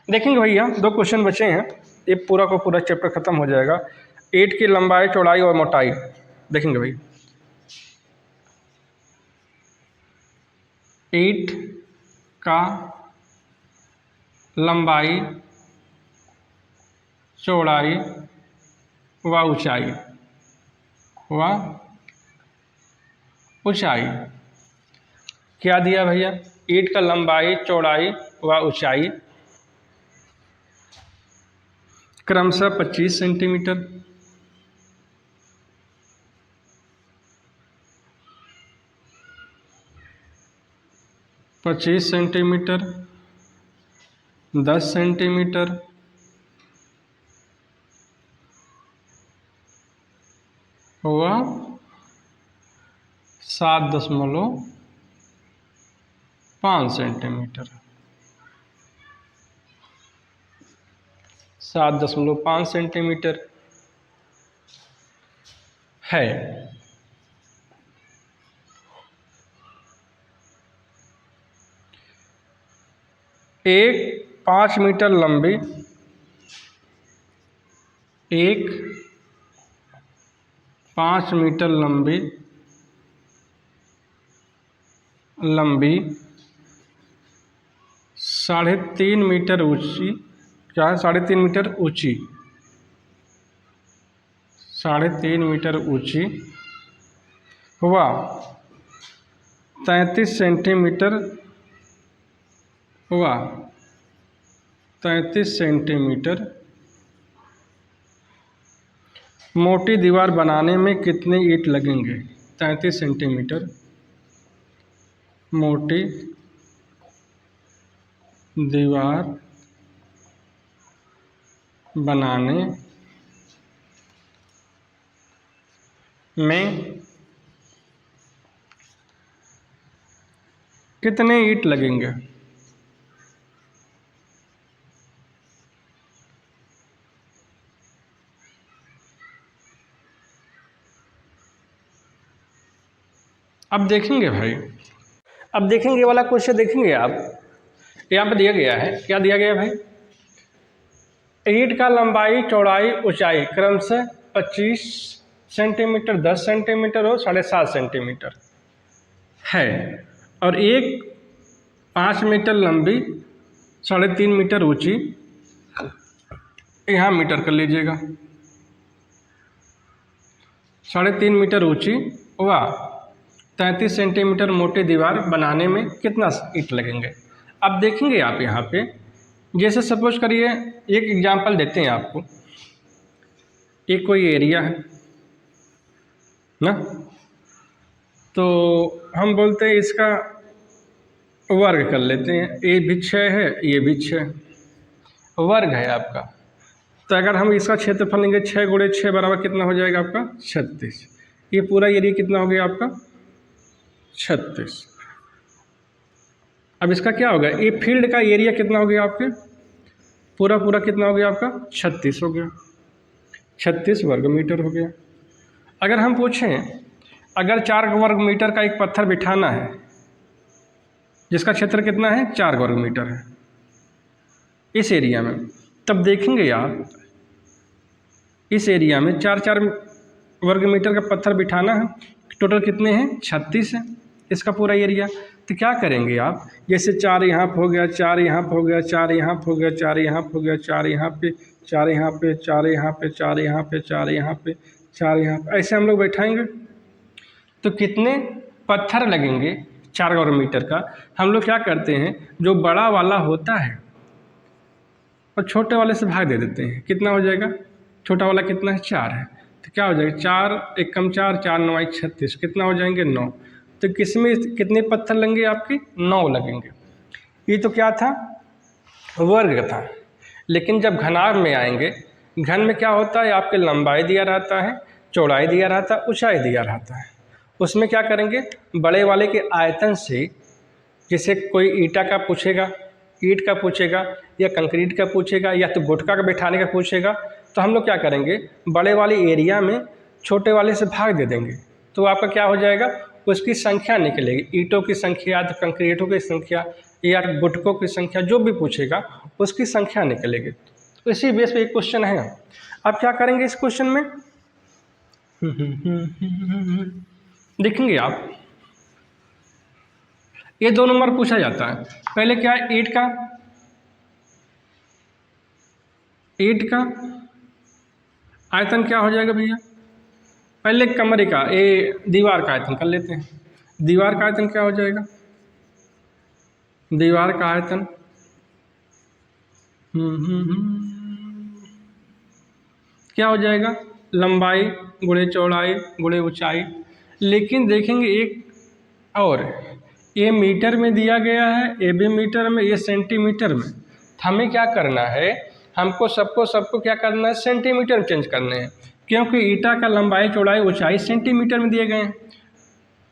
देखेंगे भैया 2 क्वेश्चन बचे हैं, ये पूरा का पूरा चैप्टर खत्म हो जाएगा। ईंट की लंबाई चौड़ाई और मोटाई देखेंगे भाई। ईंट का लंबाई चौड़ाई व ऊंचाई, व ऊंचाई। क्या दिया भैया? ईंट का लंबाई, चौड़ाई व ऊंचाई क्रमशः 25 सेंटीमीटर, 25 सेंटीमीटर, 10 सेंटीमीटर व 7.5 सेंटीमीटर, 7.5 सेंटीमीटर है। एक 5 मीटर लंबी, एक 5 मीटर लंबी 3.5 मीटर ऊंची, क्या है 3.5 मीटर ऊंची, 3.5 मीटर ऊंची व 33 सेंटीमीटर व 33 सेंटीमीटर मोटी दीवार बनाने में कितने ईंट लगेंगे? 33 सेंटीमीटर मोटी दीवार बनाने में कितने ईंट लगेंगे? अब देखेंगे भाई, अब देखेंगे ये वाला क्वेश्चन देखेंगे आप, यहाँ पे दिया गया है, क्या दिया गया है भाई? ईंट का लंबाई, चौड़ाई, ऊंचाई क्रमशः 25 सेंटीमीटर, 10 सेंटीमीटर और 7.5 सेंटीमीटर है, और एक 5 मीटर लंबी, 3.5 मीटर ऊंची, यहाँ मीटर कर लीजिएगा, 3.5 मीटर ऊंची व 33 सेंटीमीटर मोटी दीवार बनाने में कितना ईंट लगेंगे? अब देखेंगे आप यहाँ पे, जैसे सपोज करिए, एक एग्जांपल देते हैं आपको, एक कोई एरिया है ना, तो हम बोलते हैं इसका वर्ग कर लेते हैं, ये भी 6 है, ये भी 6 वर्ग है आपका, तो अगर हम इसका क्षेत्रफल लेंगे 6 गुणे 6 बराबर कितना हो जाएगा आपका? 36। ये पूरा एरिया कितना हो गया आपका? 36। अब इसका क्या होगा? ये फील्ड का एरिया कितना हो गया आपके? पूरा पूरा कितना हो गया आपका? 36 हो गया, 36 वर्ग मीटर हो गया। अगर हम पूछें, अगर 4 वर्ग मीटर का एक पत्थर बिठाना है, जिसका क्षेत्र कितना है? 4 वर्ग मीटर है इस एरिया में, तब देखेंगे आप, इस एरिया में 4 वर्ग मीटर का पत्थर बिठाना है, टोटल कितने हैं? 36 है इसका पूरा एरिया। तो क्या करेंगे आप, जैसे 4 यहाँ पर हो गया, 4 यहाँ पर हो गया, 4 यहाँ पर हो गया, 4 यहाँ पर हो गया, 4 यहाँ पे, 4 यहाँ पे, 4 यहाँ पे, 4 यहाँ पे, 4 यहाँ पे, 4 यहाँ पे, ऐसे हम लोग बैठाएंगे तो कितने पत्थर लगेंगे 4 वर्ग मीटर का? हम लोग क्या करते हैं, जो बड़ा वाला होता है और छोटे वाले से भाग दे देते हैं, कितना हो जाएगा? छोटा वाला कितना है? 4 है, तो क्या हो जाएगा? 4 एक कम 4, 4 9 36, कितना हो जाएंगे? 9। तो किसमें कितने पत्थर लगेंगे आपके? 9 लगेंगे। ये तो क्या था? वर्ग था। लेकिन जब घनाभ में आएंगे, घन में क्या होता है? आपके लंबाई दिया रहता है, चौड़ाई दिया रहता है, ऊंचाई दिया रहता है। उसमें क्या करेंगे, बड़े वाले के आयतन से, जैसे कोई ईंटा का पूछेगा, ईंट का पूछेगा, या कंक्रीट का पूछेगा, या तो गुटका का बैठाने का पूछेगा, तो हम लोग क्या करेंगे, बड़े वाले एरिया में छोटे वाले से भाग दे देंगे, तो आपका क्या हो जाएगा? उसकी संख्या निकलेगी, ईंटों की संख्या, तो कंक्रीटों की संख्या, या गुटकों की संख्या, जो भी पूछेगा उसकी संख्या निकलेगी। तो इसी बेस पे एक क्वेश्चन है। अब क्या करेंगे इस क्वेश्चन में, देखेंगे आप, ये 2 नंबर पूछा जाता है। पहले क्या है, ईंट का आयतन क्या हो जाएगा भैया? पहले कमरे का दीवार का आयतन कर लेते हैं। दीवार का आयतन क्या हो जाएगा? दीवार का आयतन क्या हो जाएगा? लंबाई गुणे चौड़ाई गुणे ऊंचाई। लेकिन देखेंगे एक और, ये मीटर में दिया गया है, ये भी मीटर में, ये सेंटीमीटर में। हमें क्या करना है? हमको सबको क्या करना है? सेंटीमीटर में चेंज करने हैं, क्योंकि ईटा का लंबाई चौड़ाई ऊंचाई सेंटीमीटर में दिए गए हैं।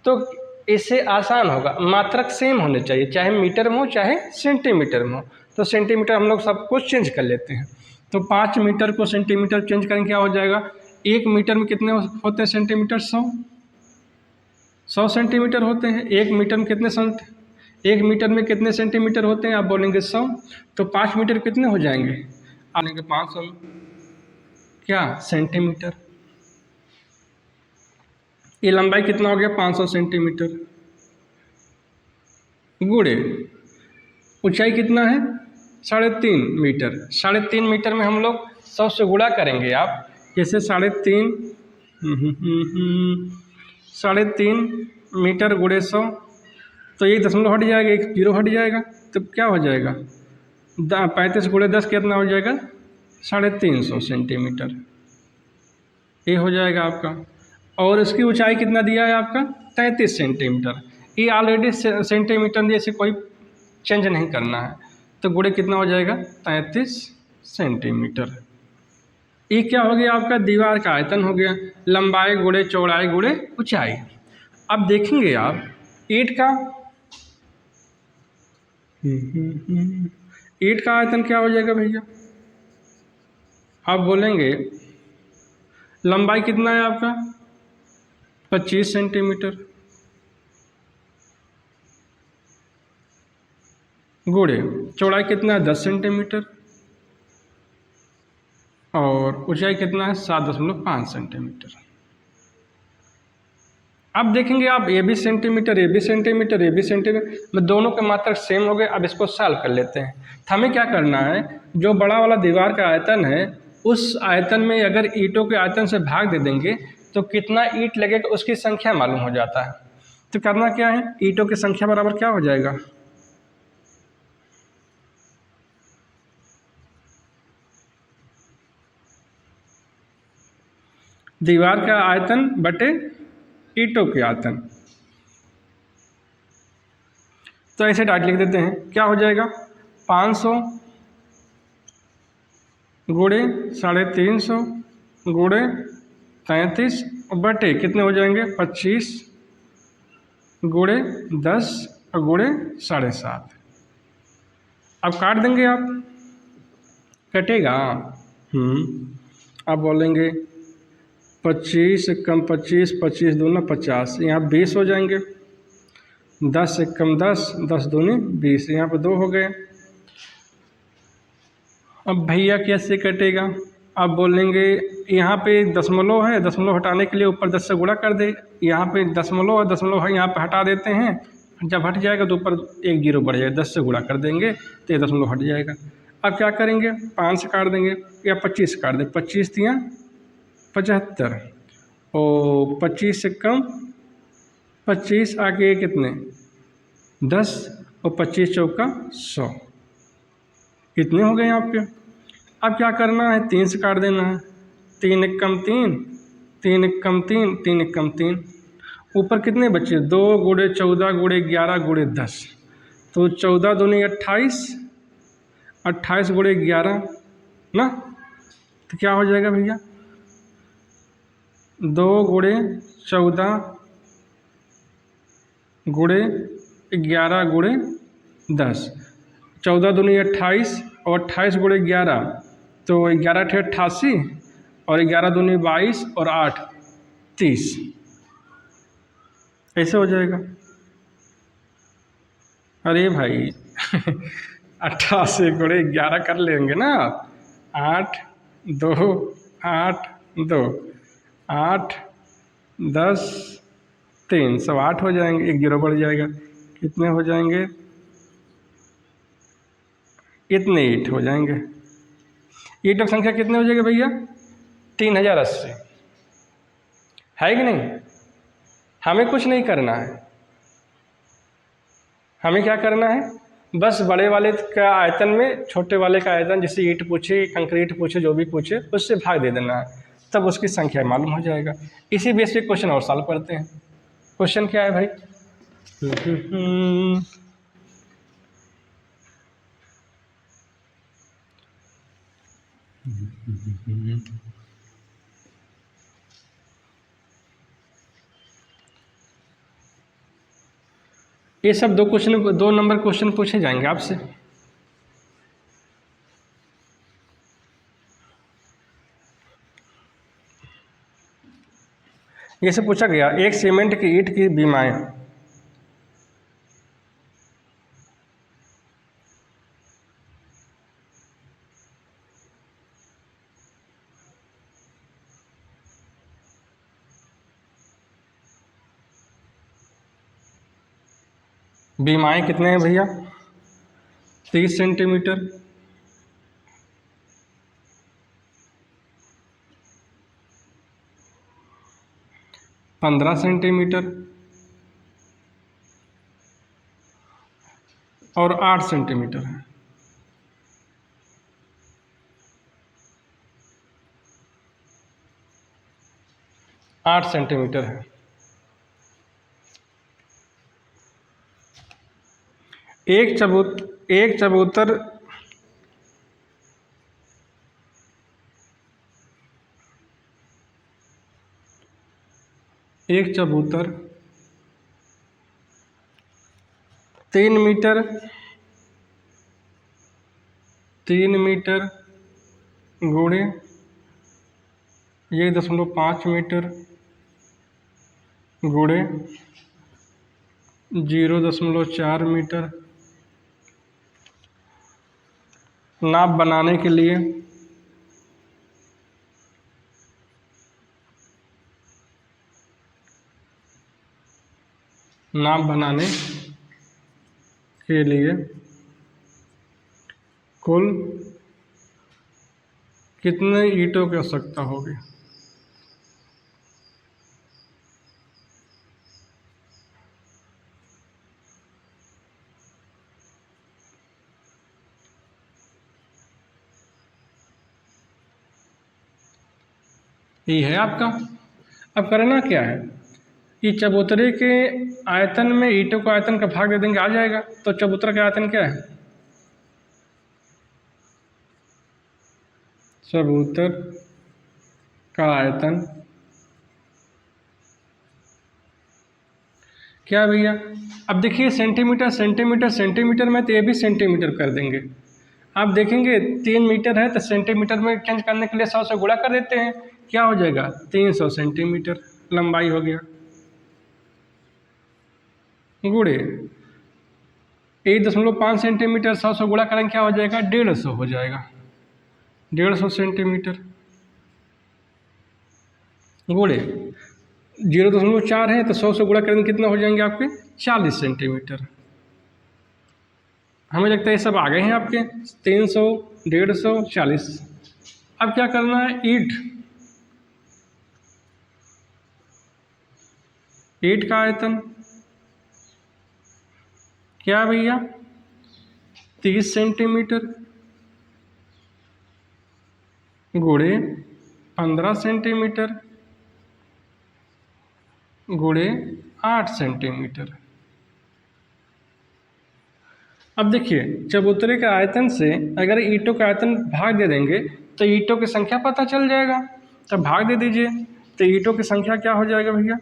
तो इससे आसान होगा, मात्रक सेम होने चाहिए, चाहे मीटर में हो चाहे सेंटीमीटर में हो। तो सेंटीमीटर हम लोग सब कुछ चेंज कर लेते हैं। तो 5 मीटर को सेंटीमीटर चेंज करेंगे, क्या हो जाएगा? 1 मीटर में कितने होते हैं सेंटीमीटर? 100 सेंटीमीटर होते हैं। 1 मीटर में कितने 1 मीटर में कितने सेंटीमीटर होते हैं? आप बोलेंगे 100। तो 5 मीटर कितने हो जाएंगे? आप बोलेंगे 500 क्या सेंटीमीटर। ये लंबाई कितना हो गया? 500 सेंटीमीटर गुणे ऊंचाई कितना है? 3.5 मीटर। 3.5 मीटर में हम लोग 100 से गुणा करेंगे। आप जैसे 3.5 मीटर गुणे 100, तो ये दशमलव हट जाएगा, एक जीरो हट जाएगा, तो क्या हो जाएगा? 35 गुणे 10 कितना हो जाएगा? 350 सेंटीमीटर। ये हो जाएगा आपका। और इसकी ऊंचाई कितना दिया है आपका? 33 सेंटीमीटर। ये ऑलरेडी सेंटीमीटर दिया, इसे कोई चेंज नहीं करना है। तो गुणे कितना हो जाएगा? 33 सेंटीमीटर। ये क्या हो गया आपका? दीवार का आयतन हो गया। लंबाई गुणे चौड़ाई गुणे ऊंचाई। अब देखेंगे आप ईंट का ईंट का आयतन क्या हो जाएगा भैया? आप बोलेंगे लंबाई कितना है आपका? 25 सेंटीमीटर गुणे चौड़ाई कितना है? 10 सेंटीमीटर और ऊंचाई कितना है? 7.5 सेंटीमीटर। अब देखेंगे आप ये भी सेंटीमीटर, ये भी सेंटीमीटर, ये भी सेंटीमीटर, में दोनों के मात्रक सेम हो गए। अब इसको सॉल्व कर लेते हैं। तो हमें क्या करना है? जो बड़ा वाला दीवार का आयतन है, उस आयतन में अगर ईंटों के आयतन से भाग दे देंगे तो कितना ईंट लगेगा उसकी संख्या मालूम हो जाता है। तो करना क्या है? ईंटों की संख्या बराबर क्या हो जाएगा? दीवार का आयतन बटे ईंटों के आयतन। तो ऐसे डायरेक्ट लिख देते हैं, क्या हो जाएगा? 500 गुणे 350 गुणे 33 बटे कितने हो जाएंगे? 25 गुणे 10 और गुणे 7.5। अब काट देंगे आप, कटेगा। आप बोलेंगे 25 से कम 25, 25 दूना 50, यहाँ 20 हो जाएंगे। 10 से कम 10, 10 दूनी 20, यहाँ पर 2 हो गए। अब भैया कैसे कटेगा? आप बोलेंगे यहाँ पे दशमलव है, दशमलव हटाने के लिए ऊपर 10 से गुणा कर दे। यहाँ पे दशमलव है, दशमलव है, यहाँ पे हटा देते हैं। जब हट जाएगा तो ऊपर एक जीरो बढ़ जाएगा, 10 से गुणा कर देंगे तो ये दशमलव हट जाएगा। अब क्या करेंगे? 5 से काट देंगे या 25 से काट देंगे। 25 तियाँ 75 और 25 से कम 25, आगे कितने? 10 और 25 चौका 100, कितने हो गए आपके? अब क्या करना है? 3 से काट देना है। 3 एक कम 3, 3 एक कम 3, 3 एक कम 3, ऊपर कितने बचे? 2 गुणे 14 गुणे 11 गुणे 10, तो 14 दूनी 28, 28 गुणे 11 ना, तो क्या हो जाएगा भैया? 2 गुणे 14 गुणे 11 गुणे 10, 14 दूनी 28 और 28 गुणे 11, तो 11 थे 88 और 11 दूनी 22 और 8 30, ऐसे हो जाएगा। अरे भाई 88 गुणे 11 कर लेंगे ना आप। 8 2 8 2 8 10 3, सब 8 हो जाएंगे, एक जीरो बढ़ जाएगा, कितने हो जाएंगे? इतने 8 हो जाएंगे। ईंटों की संख्या कितने हो जाएगी भैया? 3080 है कि नहीं। हमें कुछ नहीं करना है, हमें क्या करना है, बस बड़े वाले का आयतन में छोटे वाले का आयतन, जैसे ईंट पूछे, कंक्रीट पूछे, जो भी पूछे उससे भाग दे देना है, तब उसकी संख्या मालूम हो जाएगा। इसी बेस पे क्वेश्चन और सॉल्व करते हैं। क्वेश्चन क्या है भाई? ये सब 2 नंबर क्वेश्चन पूछे जाएंगे आपसे। जैसे पूछा गया एक सीमेंट की ईंट की बीमाएं कितने हैं भैया? 30 सेंटीमीटर, 15 सेंटीमीटर और 8 सेंटीमीटर है। 8 सेंटीमीटर है। एक चबूतर 3 मीटर गुणे 1.5 मीटर गुणे 0.4 मीटर नाप बनाने के लिए कुल कितने ईंटों की आवश्यकता होगी? ये है आपका। अब करना क्या है कि चबूतरे के आयतन में ईंटों का आयतन का भाग दे देंगे, आ जाएगा। तो चबूतरा का आयतन क्या है? चबूतर का आयतन क्या भैया? अब देखिए सेंटीमीटर में तो ये भी सेंटीमीटर कर देंगे। आप देखेंगे 3 मीटर है तो सेंटीमीटर में चेंज करने के लिए 100 से गुणा कर देते हैं, क्या हो जाएगा? 300 सेंटीमीटर लंबाई हो गया, गुणे 1.5 सेंटीमीटर 100 से गुणा करेंगे, क्या हो जाएगा? 150 हो जाएगा। 150 सेंटीमीटर गुणे 0.4 है तो 100 से गुणा करेंगे, कितना हो जाएंगे आपके? 40 सेंटीमीटर। हमें लगता है ये सब आ गए हैं आपके। 300, 150, 40। अब क्या करना है? ईंट का आयतन क्या भैया? 30 सेंटीमीटर गुणे 15 सेंटीमीटर गुणे 8 सेंटीमीटर। अब देखिए चबूतरे के आयतन से अगर ईंटों का आयतन भाग दे देंगे तो ईंटों की संख्या पता चल जाएगा। तब भाग दे दीजिए तो ईंटों की संख्या क्या हो जाएगा भैया?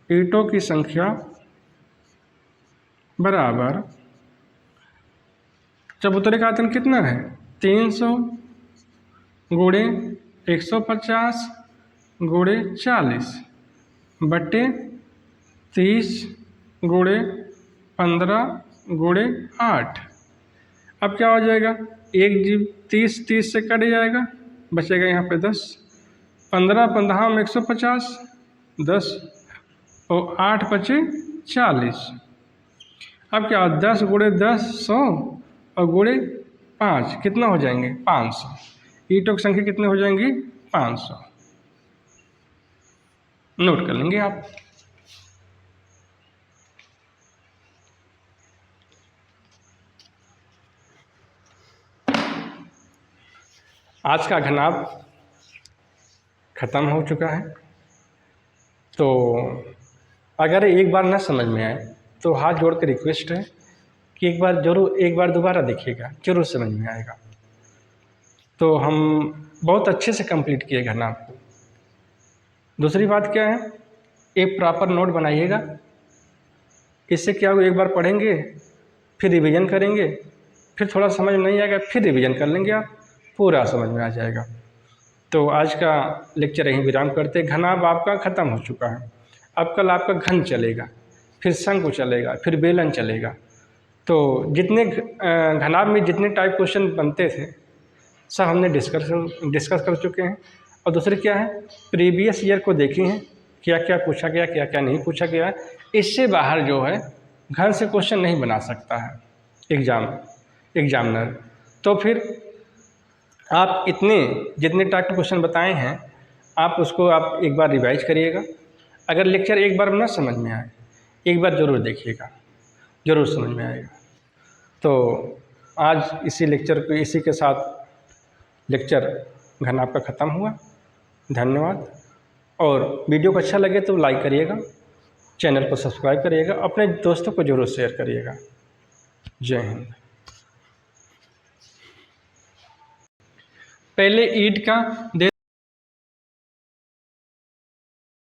ईंटों की संख्या बराबर चबूतरे का आयतन कितना है? 300 गुणे 150 गुणे 40 बट्टे 30 गुणे 15 गुणे 8। अब क्या हो जाएगा? 30 से कट जाएगा, बचेगा यहाँ पे 10। 15 में 150, 10 और 8 बचे 40। अब क्या 10 गुणे 10 100 और गुणे 5 कितना हो जाएंगे? 500। ईंटों की संख्या कितनी हो जाएंगी? 500। नोट कर लेंगे आप। आज का घनाभ खत्म हो चुका है। तो अगर एक बार ना समझ में आए तो हाथ जोड़ कर रिक्वेस्ट है कि एक बार दोबारा देखिएगा, जरूर समझ में आएगा। तो हम बहुत अच्छे से कंप्लीट किए घनाभ को। दूसरी बात क्या है, एक प्रॉपर नोट बनाइएगा। इससे क्या हो, एक बार पढ़ेंगे, फिर रिवीजन करेंगे, फिर थोड़ा समझ में नहीं आएगा, फिर रिवीजन कर लेंगे, आप पूरा समझ में आ जाएगा। तो आज का लेक्चर यहीं विराम करते। घनाभ आपका ख़त्म हो चुका है। अब कल आपका घन चलेगा, फिर शंकु चलेगा, फिर बेलन चलेगा। तो जितने घनाभ में जितने टाइप क्वेश्चन बनते थे सब हमने डिस्कस कर चुके हैं। और दूसरे क्या है, प्रीवियस ईयर को देखे हैं, क्या क्या पूछा गया, क्या क्या नहीं पूछा गया। इससे बाहर जो है घन से क्वेश्चन नहीं बना सकता है एग्जामिनर। तो फिर आप जितने टाइप के क्वेश्चन बताए हैं आप उसको आप एक बार रिवाइज करिएगा। अगर लेक्चर एक बार ना समझ में आए, एक बार ज़रूर देखिएगा, ज़रूर समझ में आएगा। तो आज इसी के साथ लेक्चर घनाभ का ख़त्म हुआ। धन्यवाद। और वीडियो को अच्छा लगे तो लाइक करिएगा, चैनल को सब्सक्राइब करिएगा, अपने दोस्तों को ज़रूर शेयर करिएगा। जय हिंद। पहले ईंट का